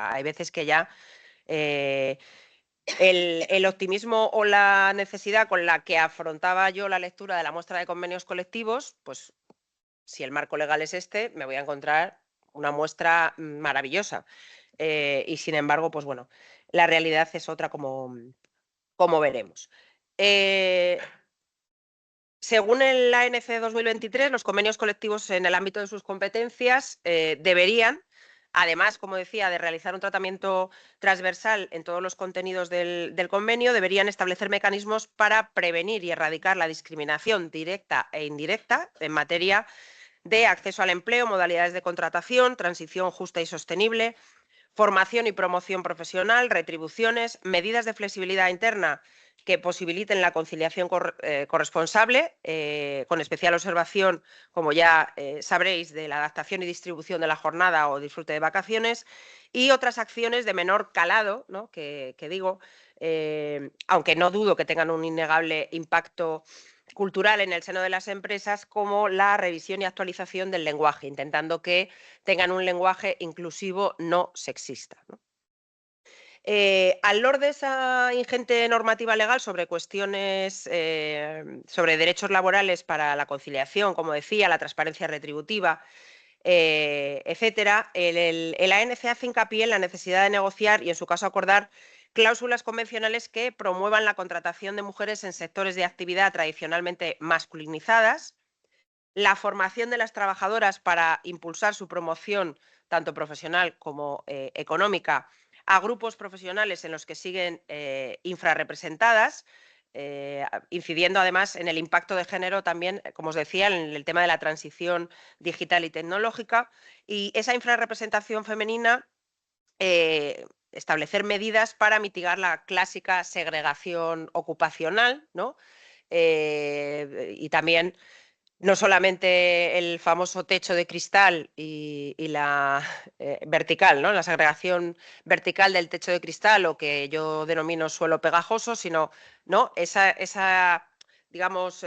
hay veces que ya el optimismo o la necesidad con la que afrontaba yo la lectura de la muestra de convenios colectivos, pues si el marco legal es este, me voy a encontrar una muestra maravillosa. Y sin embargo, pues bueno, la realidad es otra como veremos. Según el ANC 2023, los convenios colectivos en el ámbito de sus competencias deberían, además, como decía, de realizar un tratamiento transversal en todos los contenidos del convenio, deberían establecer mecanismos para prevenir y erradicar la discriminación directa e indirecta en materia de acceso al empleo, modalidades de contratación, transición justa y sostenible, formación y promoción profesional, retribuciones, medidas de flexibilidad interna que posibiliten la conciliación corresponsable, con especial observación, como ya sabréis, de la adaptación y distribución de la jornada o disfrute de vacaciones, y otras acciones de menor calado, ¿no? que digo, aunque no dudo que tengan un innegable impacto cultural en el seno de las empresas, como la revisión y actualización del lenguaje, intentando que tengan un lenguaje inclusivo no sexista, ¿no? Al lor de esa ingente normativa legal sobre cuestiones, sobre derechos laborales para la conciliación, como decía, la transparencia retributiva, etcétera, el ANC hace hincapié en la necesidad de negociar y, en su caso, acordar cláusulas convencionales que promuevan la contratación de mujeres en sectores de actividad tradicionalmente masculinizadas, la formación de las trabajadoras para impulsar su promoción tanto profesional como económica a grupos profesionales en los que siguen infrarrepresentadas, incidiendo además en el impacto de género también, como os decía, en el tema de la transición digital y tecnológica, y esa infrarrepresentación femenina, establecer medidas para mitigar la clásica segregación ocupacional, ¿no? Y también no solamente el famoso techo de cristal y la vertical, ¿no? La segregación vertical del techo de cristal, o que yo denomino suelo pegajoso, sino, ¿no? esa digamos,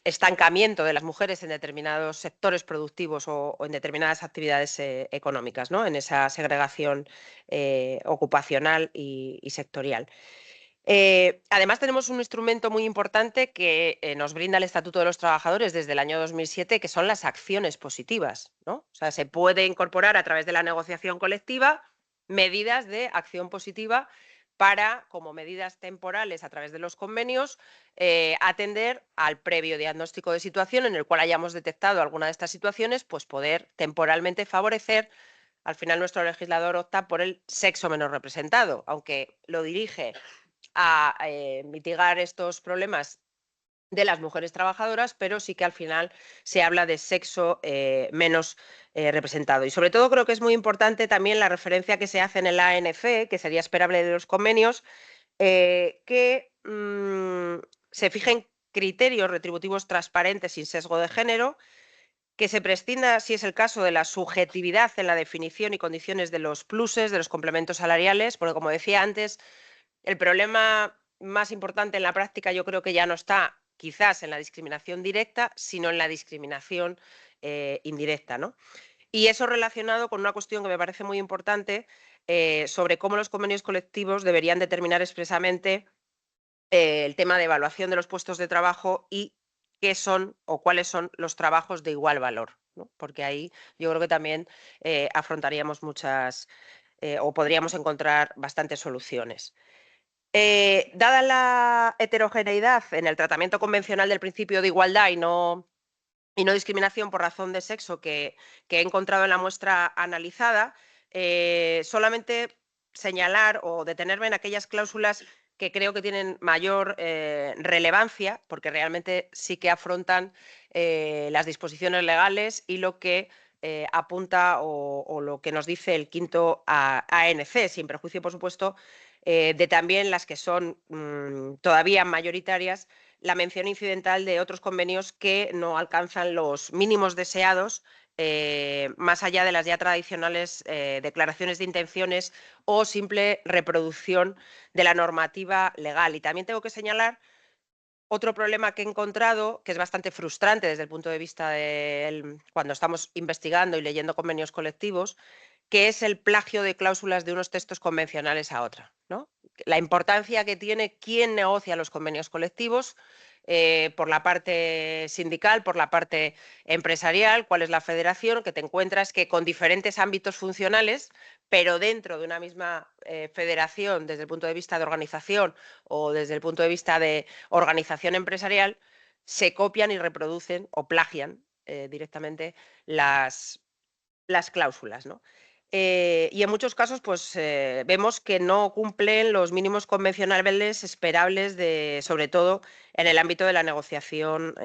estancamiento de las mujeres en determinados sectores productivos o en determinadas actividades económicas, ¿no? En esa segregación ocupacional y sectorial. Además, tenemos un instrumento muy importante que nos brinda el Estatuto de los Trabajadores desde el año 2007, que son las acciones positivas, ¿no? O sea, se puede incorporar a través de la negociación colectiva medidas de acción positiva para, como medidas temporales a través de los convenios, atender al previo diagnóstico de situación en el cual hayamos detectado alguna de estas situaciones, pues poder temporalmente favorecer. Al final, nuestro legislador opta por el sexo menos representado, aunque lo dirige a mitigar estos problemas de las mujeres trabajadoras, pero sí que al final se habla de sexo menos representado. Y sobre todo creo que es muy importante también la referencia que se hace en el ANC, que sería esperable de los convenios, que se fijen criterios retributivos transparentes sin sesgo de género, que se prescinda, si es el caso, de la subjetividad en la definición y condiciones de los pluses, de los complementos salariales, porque, como decía antes, el problema más importante en la práctica yo creo que ya no está quizás en la discriminación directa, sino en la discriminación indirecta, ¿no? Y eso relacionado con una cuestión que me parece muy importante, sobre cómo los convenios colectivos deberían determinar expresamente el tema de evaluación de los puestos de trabajo y qué son o cuáles son los trabajos de igual valor, ¿no? Porque ahí yo creo que también afrontaríamos muchas o podríamos encontrar bastantes soluciones. Dada la heterogeneidad en el tratamiento convencional del principio de igualdad y no discriminación por razón de sexo que he encontrado en la muestra analizada, solamente señalar o detenerme en aquellas cláusulas que creo que tienen mayor relevancia, porque realmente sí que afrontan las disposiciones legales y lo que apunta o lo que nos dice el quinto ANC, sin perjuicio, por supuesto, de también las que son todavía mayoritarias, la mención incidental de otros convenios que no alcanzan los mínimos deseados, más allá de las ya tradicionales declaraciones de intenciones o simple reproducción de la normativa legal. Y también tengo que señalar Otro problema que he encontrado, que es bastante frustrante desde el punto de vista de cuando estamos investigando y leyendo convenios colectivos, que es el plagio de cláusulas de unos textos convencionales a otra, ¿no? La importancia que tiene quién negocia los convenios colectivos, por la parte sindical, por la parte empresarial, cuál es la federación, que te encuentras que con diferentes ámbitos funcionales, pero dentro de una misma federación, desde el punto de vista de organización o desde el punto de vista de organización empresarial, se copian y reproducen o plagian directamente las cláusulas, ¿no? Y en muchos casos, pues vemos que no cumplen los mínimos convencionales esperables, sobre todo en el ámbito de la negociación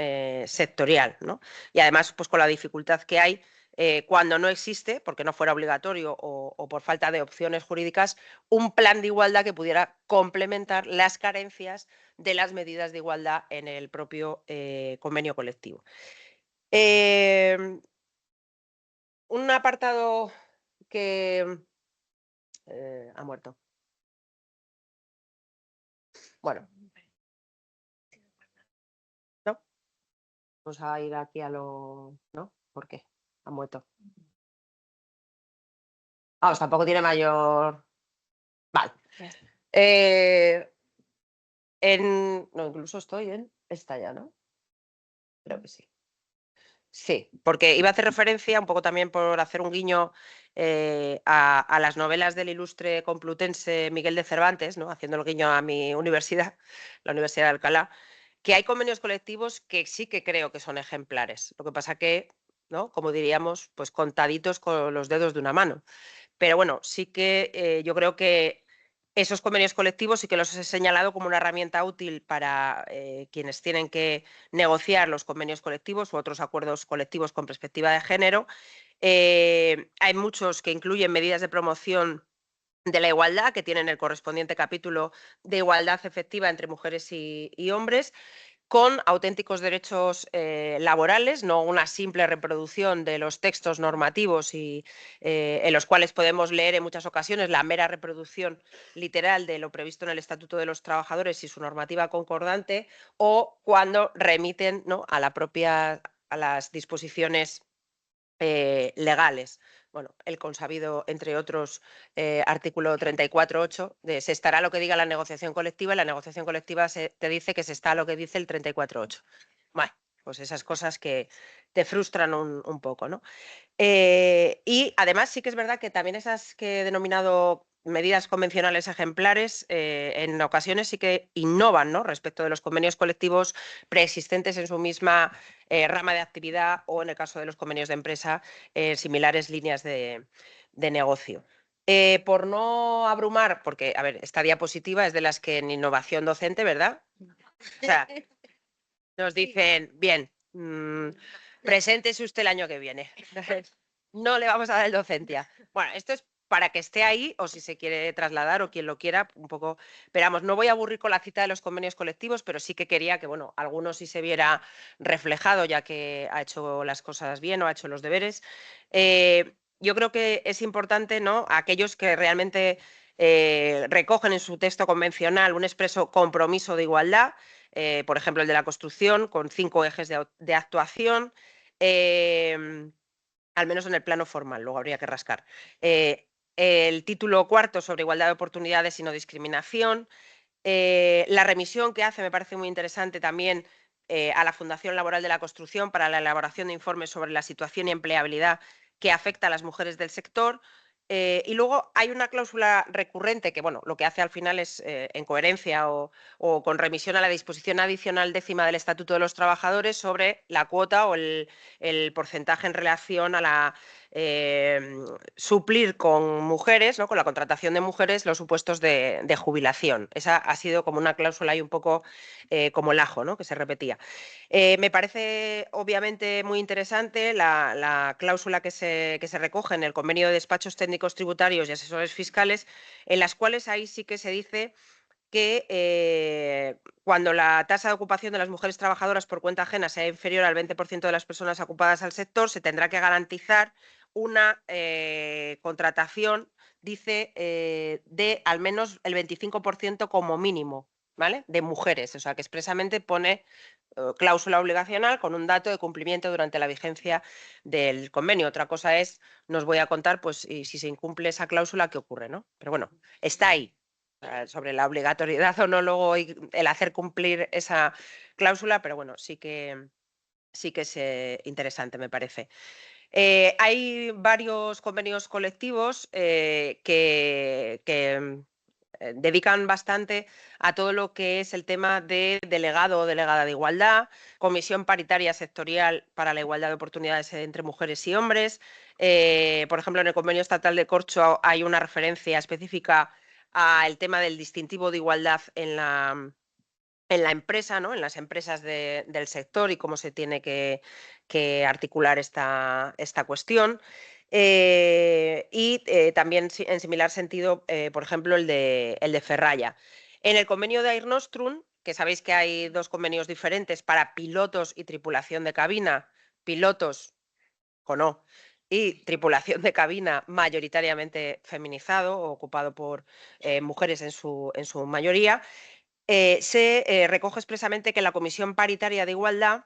sectorial, ¿no? Y además, pues con la dificultad que hay cuando no existe, porque no fuera obligatorio o por falta de opciones jurídicas, un plan de igualdad que pudiera complementar las carencias de las medidas de igualdad en el propio convenio colectivo. Un apartado que ha muerto. Bueno, ¿no? Vamos a ir aquí a lo... ¿No? ¿Por qué? Ha muerto. Vamos, tampoco tiene mayor... Vale. No, incluso estoy en esta ya, ¿no? Creo que sí. Sí, porque iba a hacer referencia, un poco también por hacer un guiño a las novelas del ilustre complutense Miguel de Cervantes, ¿no? Haciendo el guiño a mi universidad, la Universidad de Alcalá, que hay convenios colectivos que sí que creo que son ejemplares. Lo que pasa que, ¿no? Como diríamos, pues contaditos con los dedos de una mano. Pero bueno, sí que yo creo que esos convenios colectivos sí que los he señalado como una herramienta útil para quienes tienen que negociar los convenios colectivos u otros acuerdos colectivos con perspectiva de género. Hay muchos que incluyen medidas de promoción de la igualdad, que tienen el correspondiente capítulo de igualdad efectiva entre mujeres y hombres, con auténticos derechos laborales, no una simple reproducción de los textos normativos y en los cuales podemos leer en muchas ocasiones la mera reproducción literal de lo previsto en el Estatuto de los Trabajadores y su normativa concordante, o cuando remiten, ¿no?, a las disposiciones legales. Bueno, el consabido, entre otros, artículo 34.8, de se estará lo que diga la negociación colectiva, y la negociación colectiva te dice que se está lo que dice el 34.8. Bueno, pues esas cosas que te frustran un poco, ¿no? Y además sí que es verdad que también esas que he denominado medidas convencionales ejemplares, en ocasiones sí que innovan, ¿no?, respecto de los convenios colectivos preexistentes en su misma rama de actividad, o en el caso de los convenios de empresa, similares líneas de negocio. Por no abrumar, porque, a ver, esta diapositiva es de las que en innovación docente, ¿verdad? O sea, nos dicen, bien, preséntese usted el año que viene. No le vamos a dar el docencia. Bueno, esto es para que esté ahí, o si se quiere trasladar o quien lo quiera, un poco. Pero vamos, no voy a aburrir con la cita de los convenios colectivos, pero sí que quería que, bueno, alguno sí se viera reflejado, ya que ha hecho las cosas bien o ha hecho los deberes. Yo creo que es importante, ¿no?, aquellos que realmente recogen en su texto convencional un expreso compromiso de igualdad, por ejemplo, el de la construcción, con 5 ejes de actuación, al menos en el plano formal, luego habría que rascar. El título cuarto sobre igualdad de oportunidades y no discriminación. La remisión que hace me parece muy interesante también a la Fundación Laboral de la Construcción para la elaboración de informes sobre la situación y empleabilidad que afecta a las mujeres del sector. Y luego hay una cláusula recurrente que, bueno, lo que hace al final es, en coherencia o con remisión a la disposición adicional 10ª del Estatuto de los Trabajadores, sobre la cuota o el porcentaje en relación a la suplir con mujeres, ¿no?, con la contratación de mujeres, los supuestos de jubilación. Esa ha sido como una cláusula ahí un poco como el ajo, ¿no?, que se repetía. Me parece obviamente muy interesante la cláusula que se recoge en el convenio de despachos técnicos tributarios y asesores fiscales, en las cuales ahí sí que se dice que cuando la tasa de ocupación de las mujeres trabajadoras por cuenta ajena sea inferior al 20% de las personas ocupadas al sector, se tendrá que garantizar una contratación, dice, de al menos el 25% como mínimo, ¿vale? De mujeres, o sea, que expresamente pone cláusula obligacional con un dato de cumplimiento durante la vigencia del convenio. Otra cosa es, nos voy a contar, pues, y si se incumple esa cláusula, ¿qué ocurre, no? Pero bueno, está ahí. Sobre la obligatoriedad o no luego el hacer cumplir esa cláusula, pero bueno, sí que es interesante, me parece. Hay varios convenios colectivos que dedican bastante a todo lo que es el tema de delegado o delegada de igualdad, comisión paritaria sectorial para la igualdad de oportunidades entre mujeres y hombres. Por ejemplo, en el convenio estatal de corcho hay una referencia específica al tema del distintivo de igualdad en la empresa, ¿no? En las empresas del sector y cómo se tiene que articular esta cuestión. También en similar sentido, por ejemplo, el de Ferralla. En el convenio de Air Nostrum, que sabéis que hay dos convenios diferentes para pilotos y tripulación de cabina, pilotos con O y tripulación de cabina mayoritariamente feminizado o ocupado por mujeres en su mayoría, se recoge expresamente que la Comisión Paritaria de Igualdad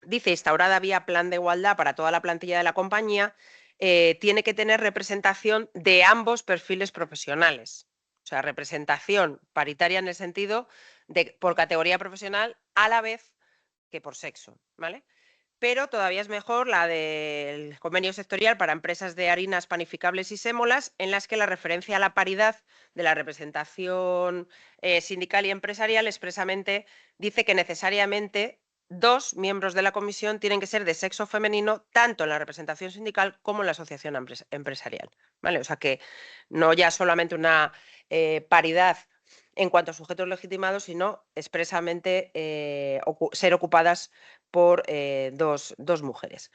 dice, instaurada vía plan de igualdad para toda la plantilla de la compañía, tiene que tener representación de ambos perfiles profesionales. O sea, representación paritaria en el sentido de por categoría profesional a la vez que por sexo, ¿vale? Pero todavía es mejor la del convenio sectorial para empresas de harinas, panificables y sémolas, en las que la referencia a la paridad de la representación sindical y empresarial expresamente dice que necesariamente 2 miembros de la comisión tienen que ser de sexo femenino, tanto en la representación sindical como en la asociación empresarial, ¿vale? O sea que no ya solamente una paridad en cuanto a sujetos legitimados, sino expresamente ser ocupadas por dos mujeres.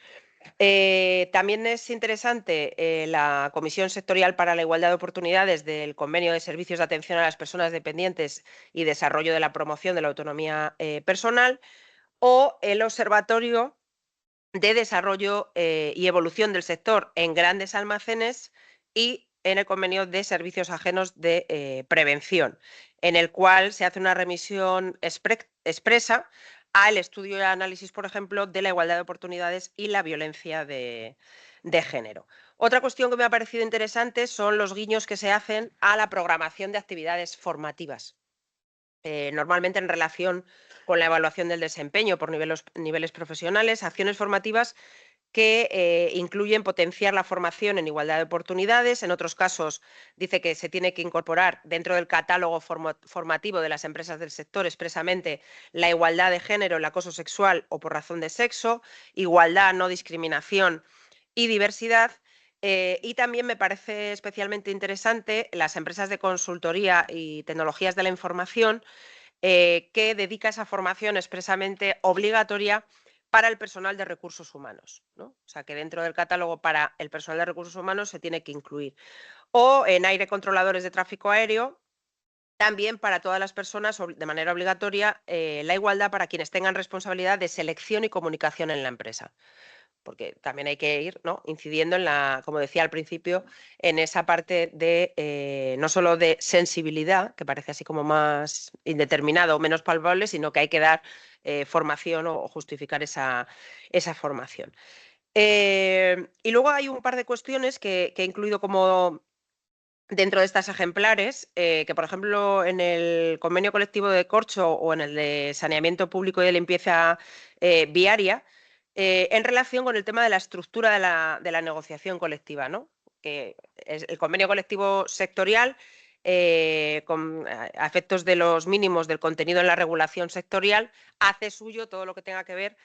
También es interesante la Comisión Sectorial para la Igualdad de Oportunidades del Convenio de Servicios de Atención a las Personas Dependientes y Desarrollo de la Promoción de la Autonomía Personal, o el Observatorio de Desarrollo y Evolución del Sector en Grandes Almacenes y en el Convenio de Servicios Ajenos de Prevención, en el cual se hace una remisión expresa al estudio y análisis, por ejemplo, de la igualdad de oportunidades y la violencia de género. Otra cuestión que me ha parecido interesante son los guiños que se hacen a la programación de actividades formativas. Normalmente en relación con la evaluación del desempeño por niveles profesionales, acciones formativas que incluyen potenciar la formación en igualdad de oportunidades. En otros casos dice que se tiene que incorporar dentro del catálogo formativo de las empresas del sector expresamente la igualdad de género, el acoso sexual o por razón de sexo, igualdad, no discriminación y diversidad. Y también me parece especialmente interesante las empresas de consultoría y tecnologías de la información, que dedica esa formación expresamente obligatoria para el personal de recursos humanos, ¿no? O sea, que dentro del catálogo para el personal de recursos humanos se tiene que incluir. O en aire controladores de tráfico aéreo, también para todas las personas de manera obligatoria, la igualdad para quienes tengan responsabilidad de selección y comunicación en la empresa, porque también hay que ir, ¿no?, incidiendo en como decía al principio, en esa parte de no solo de sensibilidad, que parece así como más indeterminado o menos palpable, sino que hay que dar formación o justificar esa formación. Y luego hay un par de cuestiones que he incluido como dentro de estas ejemplares, que por ejemplo en el convenio colectivo de corcho o en el de saneamiento público y de limpieza viaria, en relación con el tema de la estructura de la negociación colectiva, ¿no? Que es el convenio colectivo sectorial, a efectos de los mínimos del contenido en la regulación sectorial, hace suyo todo lo que tenga que ver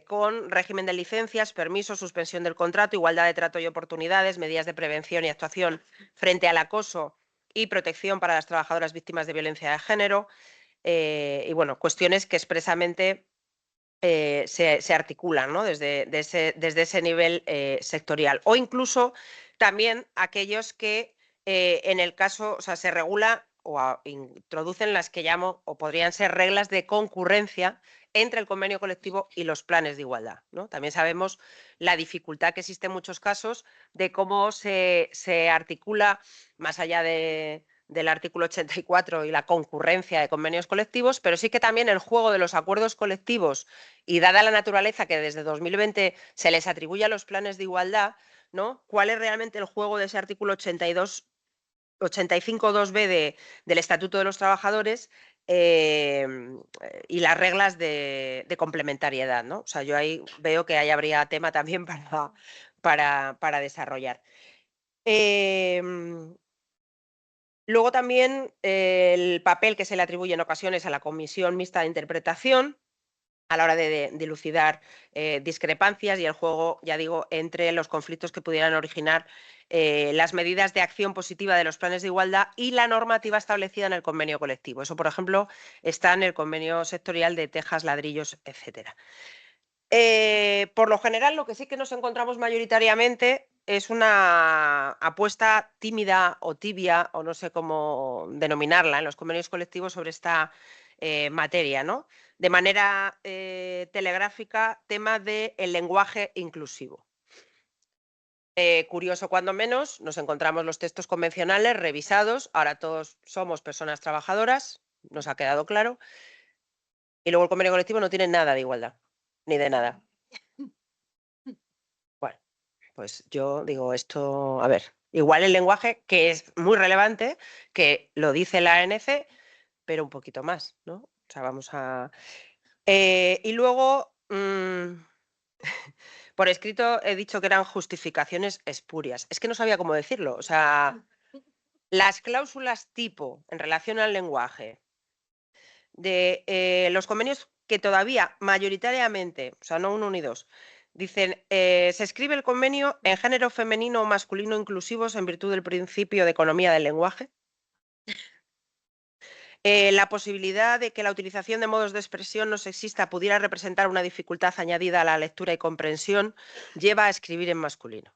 con régimen de licencias, permisos, suspensión del contrato, igualdad de trato y oportunidades, medidas de prevención y actuación frente al acoso y protección para las trabajadoras víctimas de violencia de género. Y bueno, cuestiones que expresamente se articulan, ¿no?, desde ese nivel sectorial. O incluso también aquellos que en el caso, o sea, se regula o introducen las que llamo o podrían ser reglas de concurrencia entre el convenio colectivo y los planes de igualdad, ¿no? También sabemos la dificultad que existe en muchos casos de cómo se articula, más allá del artículo 84 y la concurrencia de convenios colectivos, pero sí que también el juego de los acuerdos colectivos y dada la naturaleza que desde 2020 se les atribuye a los planes de igualdad, ¿no? ¿Cuál es realmente el juego de ese artículo 85.2b del Estatuto de los Trabajadores y las reglas de complementariedad, ¿no? O sea, yo ahí veo que ahí habría tema también para desarrollar. Luego también el papel que se le atribuye en ocasiones a la Comisión Mixta de Interpretación a la hora de dilucidar discrepancias y el juego, ya digo, entre los conflictos que pudieran originar las medidas de acción positiva de los planes de igualdad y la normativa establecida en el convenio colectivo. Eso, por ejemplo, está en el convenio sectorial de tejas, ladrillos, etcétera. Por lo general, lo que sí que nos encontramos mayoritariamente es una apuesta tímida o tibia, o no sé cómo denominarla, en los convenios colectivos sobre esta materia, ¿no? De manera telegráfica, tema del lenguaje inclusivo. Curioso cuando menos, nos encontramos los textos convencionales revisados, ahora todos somos personas trabajadoras, nos ha quedado claro, y luego el convenio colectivo no tiene nada de igualdad, ni de nada. Bueno, pues yo digo esto, a ver, igual el lenguaje, que es muy relevante, que lo dice la ANC, pero un poquito más, ¿no? O sea, vamos a... y luego, por escrito he dicho que eran justificaciones espurias. Es que no sabía cómo decirlo. O sea, las cláusulas tipo en relación al lenguaje de los convenios que todavía mayoritariamente, o sea, no uno ni dos, dicen, se escribe el convenio en género femenino o masculino inclusivos en virtud del principio de economía del lenguaje. La posibilidad de que la utilización de modos de expresión no sexista pudiera representar una dificultad añadida a la lectura y comprensión lleva a escribir en masculino,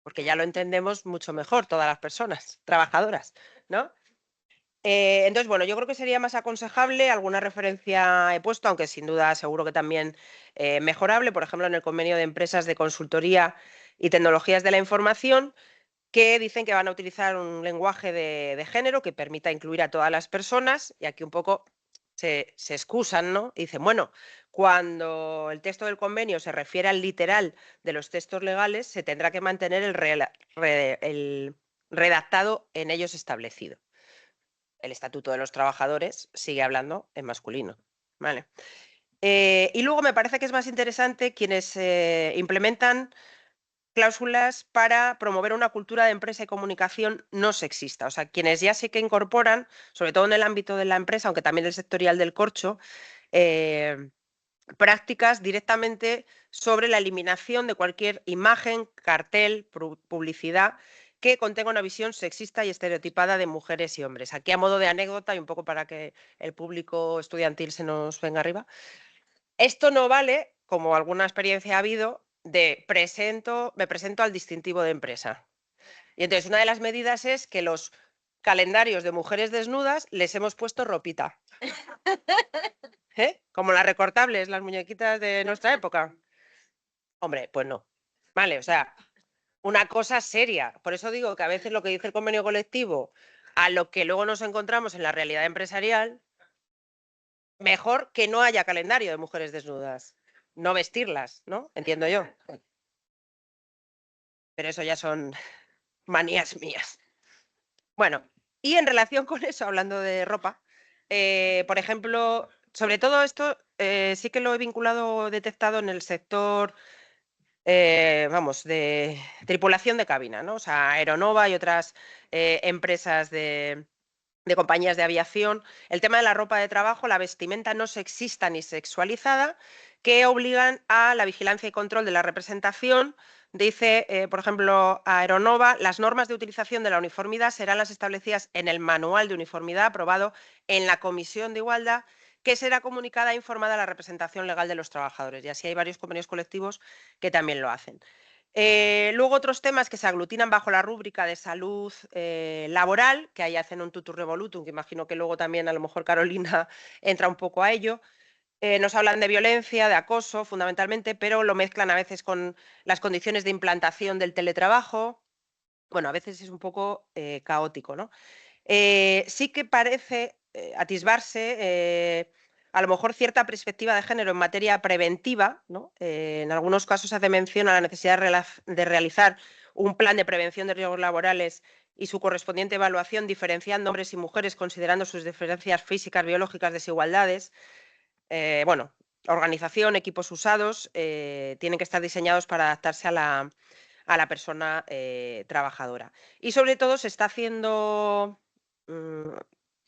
porque ya lo entendemos mucho mejor todas las personas trabajadoras, ¿no? Entonces, bueno, yo creo que sería más aconsejable, alguna referencia he puesto, aunque sin duda seguro que también mejorable, por ejemplo, en el convenio de empresas de consultoría y tecnologías de la información, que dicen que van a utilizar un lenguaje de género que permita incluir a todas las personas, y aquí un poco se excusan, ¿no? Y dicen, bueno, cuando el texto del convenio se refiere al literal de los textos legales, se tendrá que mantener el redactado en ellos establecido. El Estatuto de los Trabajadores sigue hablando en masculino, ¿vale? Y luego me parece que es más interesante quienes implementan cláusulas para promover una cultura de empresa y comunicación no sexista. O sea, quienes ya sí que incorporan, sobre todo en el ámbito de la empresa, aunque también el sectorial del corcho, prácticas directamente sobre la eliminación de cualquier imagen, cartel, publicidad que contenga una visión sexista y estereotipada de mujeres y hombres. Aquí a modo de anécdota y un poco para que el público estudiantil se nos venga arriba. Esto no vale, como alguna experiencia ha habido, de me presento al distintivo de empresa. Y entonces una de las medidas es que los calendarios de mujeres desnudas les hemos puesto ropita. Como las recortables, las muñequitas de nuestra época. Hombre, pues no. Vale, o sea, una cosa seria. Por eso digo que a veces lo que dice el convenio colectivo a lo que luego nos encontramos en la realidad empresarial, mejor que no haya calendario de mujeres desnudas. No vestirlas, ¿no? Entiendo yo. Pero eso ya son manías mías. Bueno, y en relación con eso, hablando de ropa, por ejemplo, sobre todo esto sí que lo he vinculado, detectado en el sector, vamos, de tripulación de cabina, ¿no? O sea, Aeronova y otras empresas de compañías de aviación, el tema de la ropa de trabajo, la vestimenta no sexista ni sexualizada, que obligan a la vigilancia y control de la representación. Dice, por ejemplo, Aeronova, las normas de utilización de la uniformidad serán las establecidas en el manual de uniformidad aprobado en la Comisión de Igualdad, que será comunicada e informada a la representación legal de los trabajadores. Y así hay varios convenios colectivos que también lo hacen. Luego otros temas que se aglutinan bajo la rúbrica de salud laboral, que ahí hacen un tutur revolutum, que imagino que luego también a lo mejor Carolina entra un poco a ello. Nos hablan de violencia, de acoso, fundamentalmente, pero lo mezclan a veces con las condiciones de implantación del teletrabajo. Bueno, a veces es un poco caótico, ¿no? Sí que parece atisbarse a lo mejor cierta perspectiva de género en materia preventiva, ¿no? En algunos casos se hace mención a la necesidad de realizar un plan de prevención de riesgos laborales y su correspondiente evaluación, diferenciando hombres y mujeres, considerando sus diferencias físicas, biológicas, desigualdades. Bueno, organización, equipos usados, tienen que estar diseñados para adaptarse a la persona trabajadora. Y sobre todo se está haciendo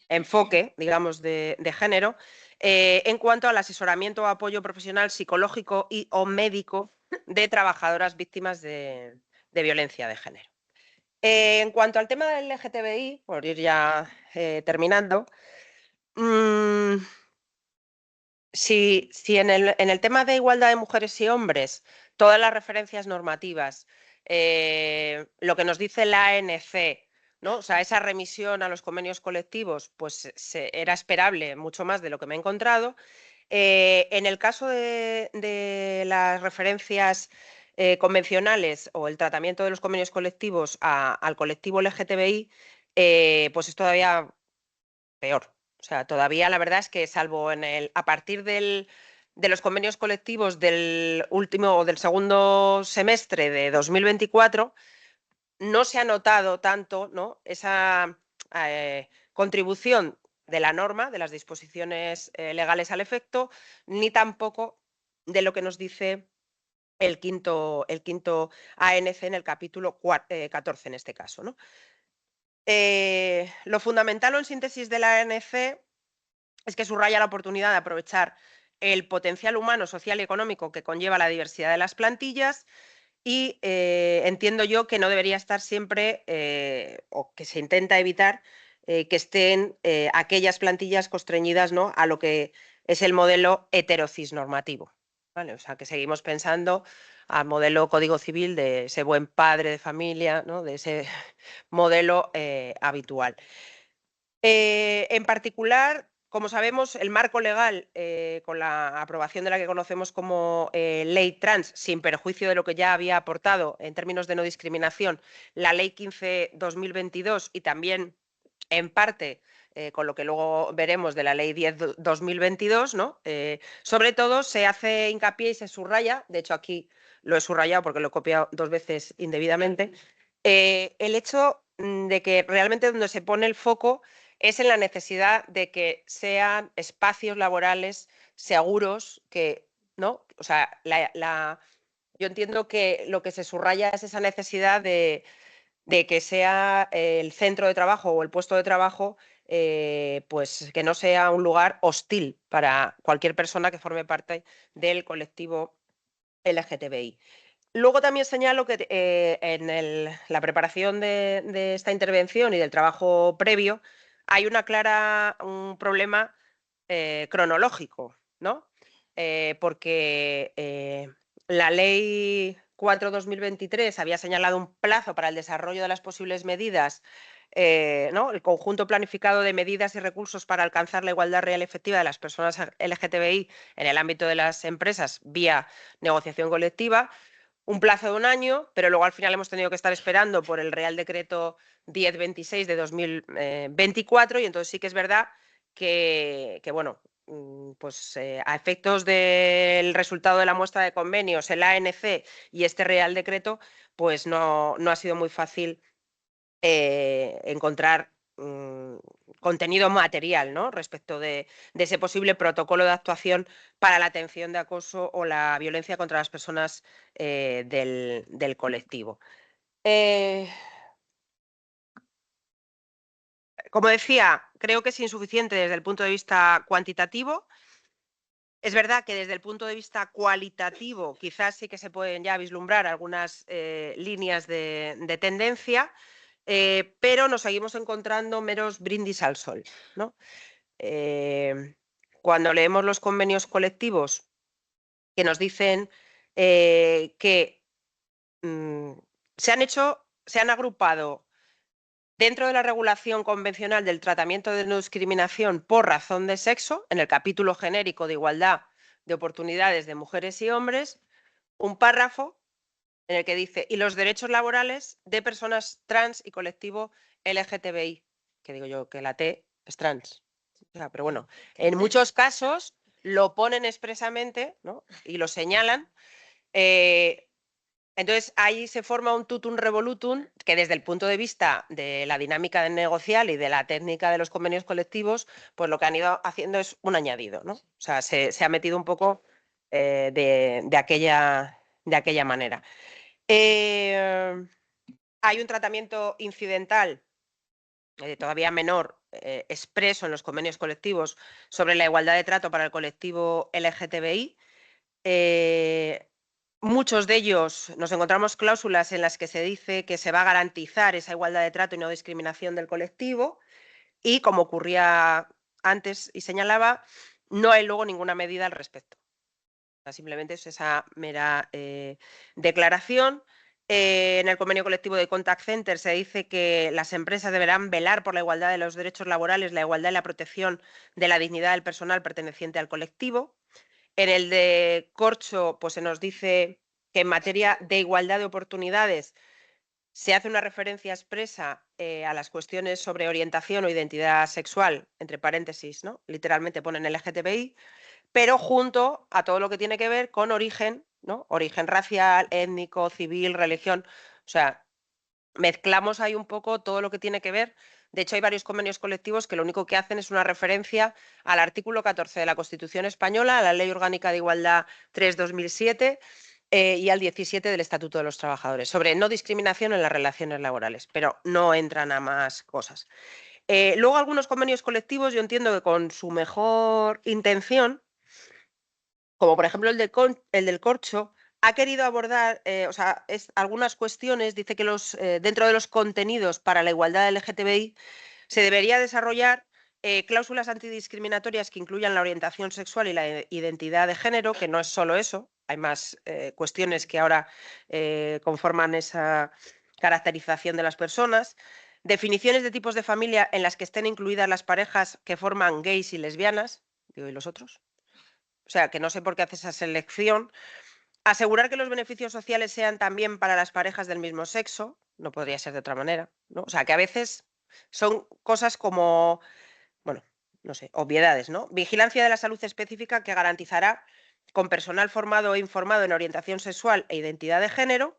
enfoque, digamos, de género en cuanto al asesoramiento o apoyo profesional psicológico y o médico de trabajadoras víctimas de violencia de género. En cuanto al tema del LGTBI, por ir ya terminando, mm, si en el tema de igualdad de mujeres y hombres, todas las referencias normativas, lo que nos dice la ANC, ¿no? O sea, esa remisión a los convenios colectivos, pues era esperable mucho más de lo que me he encontrado. En el caso de las referencias convencionales o el tratamiento de los convenios colectivos al colectivo LGTBI, pues es todavía peor. O sea, todavía la verdad es que salvo a partir de los convenios colectivos del último o del segundo semestre de 2024, no se ha notado tanto, ¿no?, esa contribución de la norma, de las disposiciones legales al efecto, ni tampoco de lo que nos dice el quinto ANC en el capítulo 14 en este caso, ¿no? Lo fundamental o en síntesis de la ANC es que subraya la oportunidad de aprovechar el potencial humano, social y económico que conlleva la diversidad de las plantillas y entiendo yo que no debería estar siempre o que se intenta evitar que estén aquellas plantillas constreñidas, ¿no?, a lo que es el modelo heterocis normativo, ¿vale? O sea, que seguimos pensando al modelo Código Civil de ese buen padre de familia, ¿no?, de ese modelo habitual. En particular, como sabemos, el marco legal, con la aprobación de la que conocemos como Ley Trans, sin perjuicio de lo que ya había aportado en términos de no discriminación, la Ley 15/2022 y también, en parte, con lo que luego veremos de la Ley 10/2022, ¿no? Sobre todo se hace hincapié y se subraya, de hecho aquí lo he subrayado porque lo he copiado 2 veces indebidamente, el hecho de que realmente donde se pone el foco es en la necesidad de que sean espacios laborales seguros, que, ¿no? O sea, yo entiendo que lo que se subraya es esa necesidad de que sea el centro de trabajo o el puesto de trabajo, pues que no sea un lugar hostil para cualquier persona que forme parte del colectivo LGTBI. Luego también señalo que en la preparación de esta intervención y del trabajo previo hay un problema cronológico, ¿no? Porque la Ley 4/2023 había señalado un plazo para el desarrollo de las posibles medidas, ¿no?, el conjunto planificado de medidas y recursos para alcanzar la igualdad real y efectiva de las personas LGTBI en el ámbito de las empresas vía negociación colectiva, un plazo de un año, pero luego al final hemos tenido que estar esperando por el Real Decreto 1026 de 2024 y entonces sí que es verdad que bueno, pues a efectos del resultado de la muestra de convenios, el ANC y este Real Decreto, pues no ha sido muy fácil encontrar contenido material, ¿no?, respecto de ese posible protocolo de actuación para la atención de acoso o la violencia contra las personas del colectivo. Eh, Como decía, creo que es insuficiente desde el punto de vista cuantitativo. Es verdad que desde el punto de vista cualitativo quizás sí que se pueden ya vislumbrar algunas líneas de tendencia, pero nos seguimos encontrando meros brindis al sol, ¿no? Cuando leemos los convenios colectivos que nos dicen que mm, se han agrupado dentro de la regulación convencional del tratamiento de no discriminación por razón de sexo, en el capítulo genérico de igualdad de oportunidades de mujeres y hombres, un párrafo en el que dice y los derechos laborales de personas trans y colectivo LGTBI. que digo yo que la T es trans. O sea, pero bueno, en muchos casos lo ponen expresamente, ¿no? Y lo señalan. Entonces ahí se forma un tutum revolutum que desde el punto de vista de la dinámica de negocial y de la técnica de los convenios colectivos, pues lo que han ido haciendo es un añadido, ¿no? O sea, se ha metido un poco de aquella manera. Hay un tratamiento incidental todavía menor, expreso en los convenios colectivos sobre la igualdad de trato para el colectivo LGTBI. Muchos de ellos nos encontramos cláusulas en las que se dice que se va a garantizar esa igualdad de trato y no discriminación del colectivo y, como ocurría antes y señalaba, no hay luego ninguna medida al respecto. Simplemente es esa mera declaración. En el convenio colectivo de Contact Center se dice que las empresas deberán velar por la igualdad de los derechos laborales, la igualdad y la protección de la dignidad del personal perteneciente al colectivo. En el de Corcho, pues se nos dice que en materia de igualdad de oportunidades se hace una referencia expresa a las cuestiones sobre orientación o identidad sexual, entre paréntesis, ¿no? Literalmente ponen LGTBI, pero junto a todo lo que tiene que ver con origen, ¿no? Origen racial, étnico, civil, religión. O sea, mezclamos ahí un poco todo lo que tiene que ver. De hecho, hay varios convenios colectivos que lo único que hacen es una referencia al artículo 14 de la Constitución Española, a la Ley Orgánica de Igualdad 3/2007 y al 17 del Estatuto de los Trabajadores, sobre no discriminación en las relaciones laborales, pero no entran a más cosas. Luego, algunos convenios colectivos, yo entiendo que con su mejor intención, como por ejemplo el del corcho, ha querido abordar algunas cuestiones, dice que dentro de los contenidos para la igualdad LGTBI se debería desarrollar cláusulas antidiscriminatorias que incluyan la orientación sexual y la identidad de género, que no es solo eso, hay más cuestiones que ahora conforman esa caracterización de las personas, definiciones de tipos de familia en las que estén incluidas las parejas que forman gays y lesbianas, digo, ¿y los otros? O sea, que no sé por qué hace esa selección. Asegurar que los beneficios sociales sean también para las parejas del mismo sexo, no podría ser de otra manera, ¿no? O sea, que a veces son cosas como, bueno, no sé, obviedades, ¿no? Vigilancia de la salud específica que garantizará con personal formado e informado en orientación sexual e identidad de género.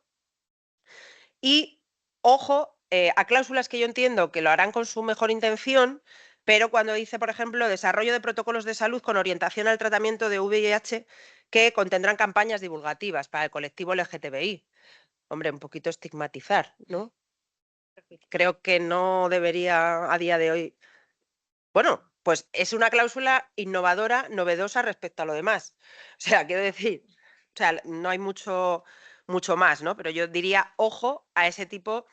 Y, ojo, a cláusulas que yo entiendo que lo harán con su mejor intención, pero cuando dice, por ejemplo, desarrollo de protocolos de salud con orientación al tratamiento de VIH que contendrán campañas divulgativas para el colectivo LGTBI. Hombre, un poquito estigmatizar, ¿no? Creo que no debería a día de hoy. Bueno, pues es una cláusula innovadora, novedosa respecto a lo demás. O sea, quiero decir, o sea, no hay mucho más, ¿no? Pero yo diría, ojo a ese tipo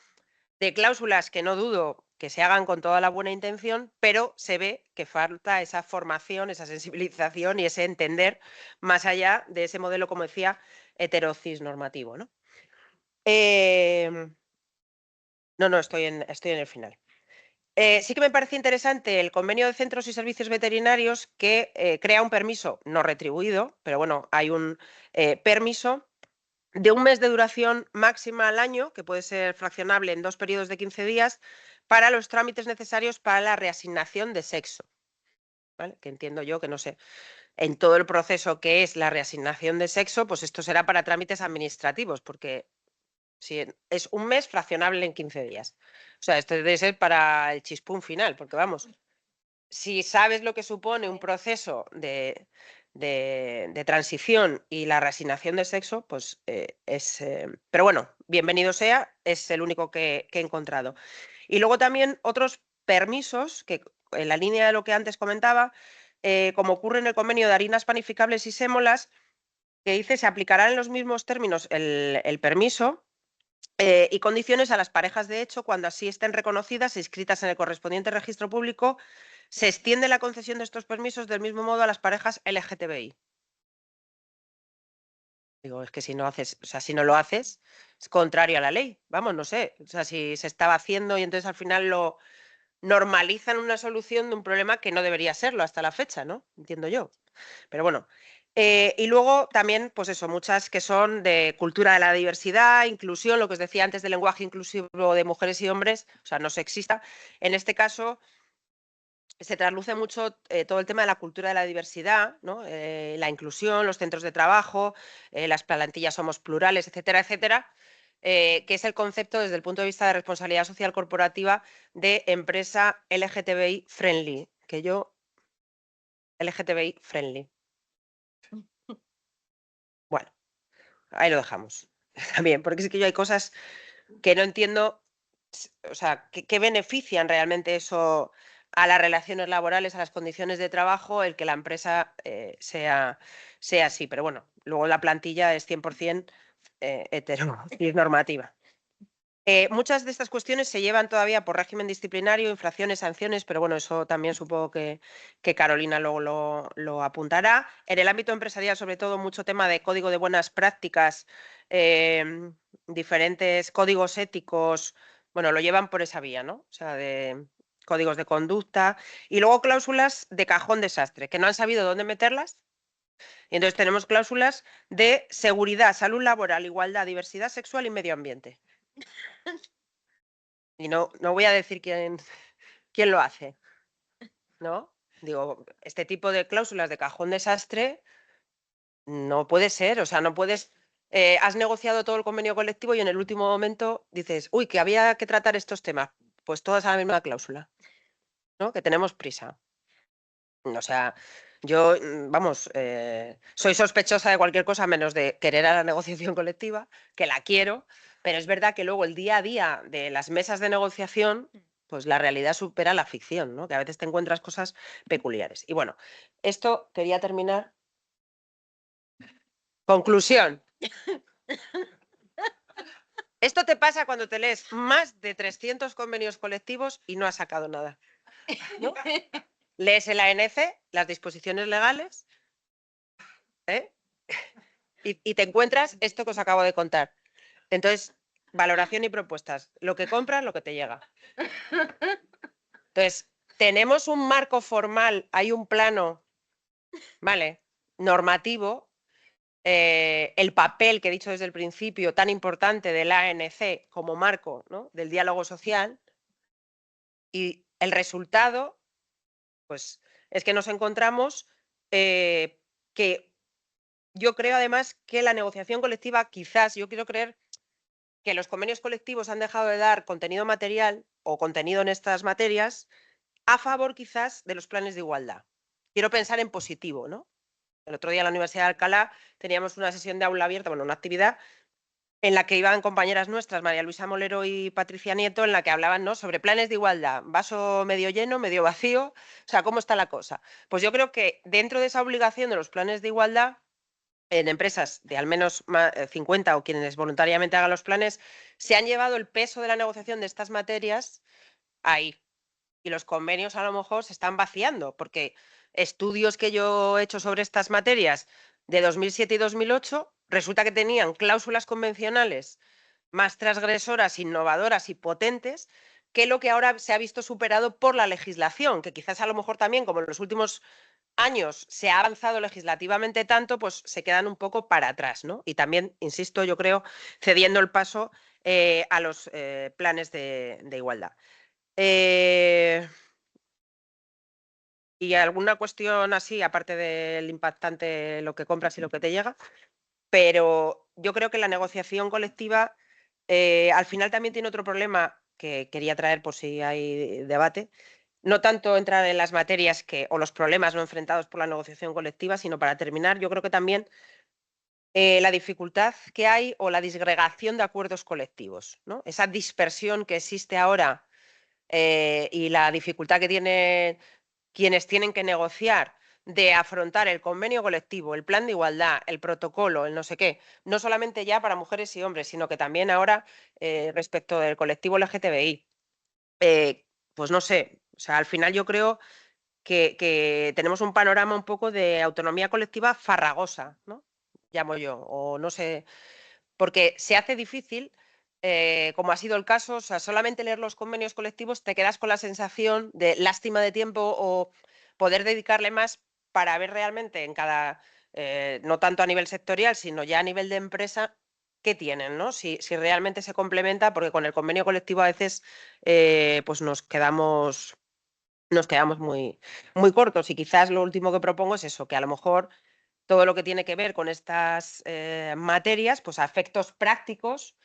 de cláusulas que no dudo que se hagan con toda la buena intención, pero se ve que falta esa formación, esa sensibilización y ese entender más allá de ese modelo, como decía, heterocis normativo, ¿no? No, estoy en el final. Sí que me parece interesante el convenio de centros y servicios veterinarios que crea un permiso no retribuido, pero bueno, hay un permiso de un mes de duración máxima al año, que puede ser fraccionable en 2 periodos de 15 días, para los trámites necesarios para la reasignación de sexo. ¿Vale? Que entiendo yo que, no sé, en todo el proceso que es la reasignación de sexo, pues esto será para trámites administrativos, porque si es un mes fraccionable en 15 días. O sea, esto debe ser para el chispún final, porque vamos, si sabes lo que supone un proceso de transición y la reasignación de sexo, pues es... pero bueno, bienvenido sea, es el único que he encontrado. Y luego también otros permisos, que en la línea de lo que antes comentaba, como ocurre en el convenio de harinas panificables y sémolas, que dice se aplicará en los mismos términos el permiso y condiciones a las parejas de hecho cuando así estén reconocidas e inscritas en el correspondiente registro público. Se extiende la concesión de estos permisos del mismo modo a las parejas LGTBI. Digo, es que si no haces, o sea, si no lo haces, es contrario a la ley. Vamos, no sé. O sea, si se estaba haciendo y entonces al final lo normalizan una solución de un problema que no debería serlo hasta la fecha, ¿no? Entiendo yo. Pero bueno, Y luego también, pues eso, muchas que son de cultura de la diversidad, inclusión, lo que os decía antes del lenguaje inclusivo de mujeres y hombres, o sea, no sexista. En este caso se trasluce mucho todo el tema de la cultura de la diversidad, ¿no? La inclusión, los centros de trabajo, las plantillas somos plurales, etcétera, etcétera, que es el concepto desde el punto de vista de responsabilidad social corporativa de empresa LGTBI friendly, que yo, LGTBI friendly. Bueno, ahí lo dejamos también, porque es que yo hay cosas que no entiendo, o sea, ¿qué benefician realmente eso a las relaciones laborales, a las condiciones de trabajo, el que la empresa sea así? Pero bueno, luego la plantilla es 100% hetero y es normativa. Muchas de estas cuestiones se llevan todavía por régimen disciplinario, infracciones, sanciones, pero bueno, eso también supongo que Carolina luego lo apuntará. En el ámbito empresarial, sobre todo, mucho tema de código de buenas prácticas, diferentes códigos éticos, bueno, lo llevan por esa vía, ¿no? O sea, de códigos de conducta y luego cláusulas de cajón desastre, que no han sabido dónde meterlas. Y entonces tenemos cláusulas de seguridad, salud laboral, igualdad, diversidad sexual y medio ambiente. Y no voy a decir quién lo hace, ¿no? Digo, este tipo de cláusulas de cajón desastre no puede ser, o sea, no puedes, has negociado todo el convenio colectivo y en el último momento dices, uy, que había que tratar estos temas, pues todas a la misma cláusula, ¿no? Que tenemos prisa. O sea, yo, vamos, soy sospechosa de cualquier cosa menos de querer a la negociación colectiva, que la quiero, pero es verdad que luego el día a día de las mesas de negociación, pues la realidad supera la ficción, ¿no? Que a veces te encuentras cosas peculiares. Y bueno, esto quería terminar. Conclusión. Esto te pasa cuando te lees más de 300 convenios colectivos y no has sacado nada, ¿no? Lees el ANC, las disposiciones legales, ¿eh? Y te encuentras esto que os acabo de contar. Entonces, valoración y propuestas. Lo que compras, lo que te llega. Entonces, tenemos un marco formal, hay un plano, ¿vale? Normativo. El papel que he dicho desde el principio, tan importante del ANC como marco, ¿no? Del diálogo social. Y el resultado, pues, es que nos encontramos que yo creo además que la negociación colectiva, quizás, yo quiero creer que los convenios colectivos han dejado de dar contenido material o contenido en estas materias a favor quizás de los planes de igualdad. Quiero pensar en positivo, ¿no? El otro día en la Universidad de Alcalá teníamos una sesión de aula abierta, bueno, una actividad en la que iban compañeras nuestras, María Luisa Molero y Patricia Nieto, en la que hablaban, ¿no?, sobre planes de igualdad, vaso medio lleno, medio vacío, o sea, ¿cómo está la cosa? Pues yo creo que dentro de esa obligación de los planes de igualdad, en empresas de al menos 50 o quienes voluntariamente hagan los planes, se han llevado el peso de la negociación de estas materias ahí. Y los convenios a lo mejor se están vaciando, porque estudios que yo he hecho sobre estas materias de 2007 y 2008 resulta que tenían cláusulas convencionales más transgresoras, innovadoras y potentes que lo que ahora se ha visto superado por la legislación, que quizás a lo mejor también, como en los últimos años se ha avanzado legislativamente tanto, pues se quedan un poco para atrás, ¿no? Y también, insisto, yo creo, cediendo el paso a los planes de igualdad. Y alguna cuestión así, aparte del impactante, lo que compras y lo que te llega, pero yo creo que la negociación colectiva al final también tiene otro problema que quería traer por si hay debate. No tanto entrar en las materias o los problemas no enfrentados por la negociación colectiva, sino para terminar, yo creo que también la dificultad que hay o la disgregación de acuerdos colectivos, ¿no? Esa dispersión que existe ahora y la dificultad que tienen quienes tienen que negociar de afrontar el convenio colectivo, el plan de igualdad, el protocolo, el no sé qué, no solamente ya para mujeres y hombres, sino que también ahora respecto del colectivo LGTBI. Pues no sé, o sea, al final yo creo que tenemos un panorama un poco de autonomía colectiva farragosa, ¿no? Llamo yo, o no sé, porque se hace difícil, como ha sido el caso, o sea, solamente leer los convenios colectivos te quedas con la sensación de lástima de tiempo o poder dedicarle más para ver realmente en cada no tanto a nivel sectorial, sino ya a nivel de empresa, ¿qué tienen, no? Si realmente se complementa, porque con el convenio colectivo a veces, pues nos quedamos muy cortos. Y quizás lo último que propongo es eso, que a lo mejor todo lo que tiene que ver con estas materias, pues a efectos prácticos,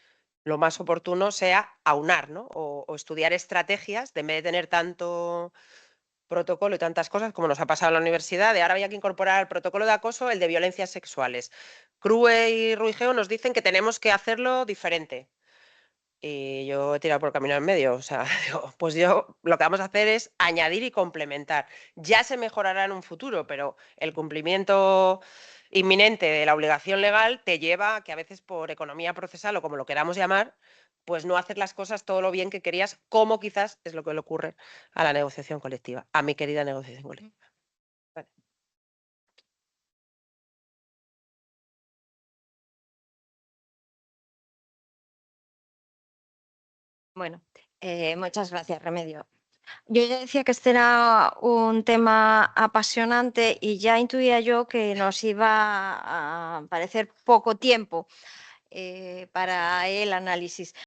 lo más oportuno sea aunar, ¿no? O estudiar estrategias, de en vez de tener tanto protocolo y tantas cosas como nos ha pasado en la universidad, de ahora había que incorporar al protocolo de acoso el de violencias sexuales. Crue y Ruigeo nos dicen que tenemos que hacerlo diferente. Y yo he tirado por el camino en medio. O sea, digo, pues yo lo que vamos a hacer es añadir y complementar. Ya se mejorará en un futuro, pero el cumplimiento inminente de la obligación legal te lleva a que a veces por economía procesal o como lo queramos llamar, pues no hacer las cosas todo lo bien que querías, como quizás es lo que le ocurre a la negociación colectiva, a mi querida negociación colectiva. Vale. Bueno, muchas gracias, Remedio. Yo ya decía que este era un tema apasionante y ya intuía yo que nos iba a parecer poco tiempo para el análisis.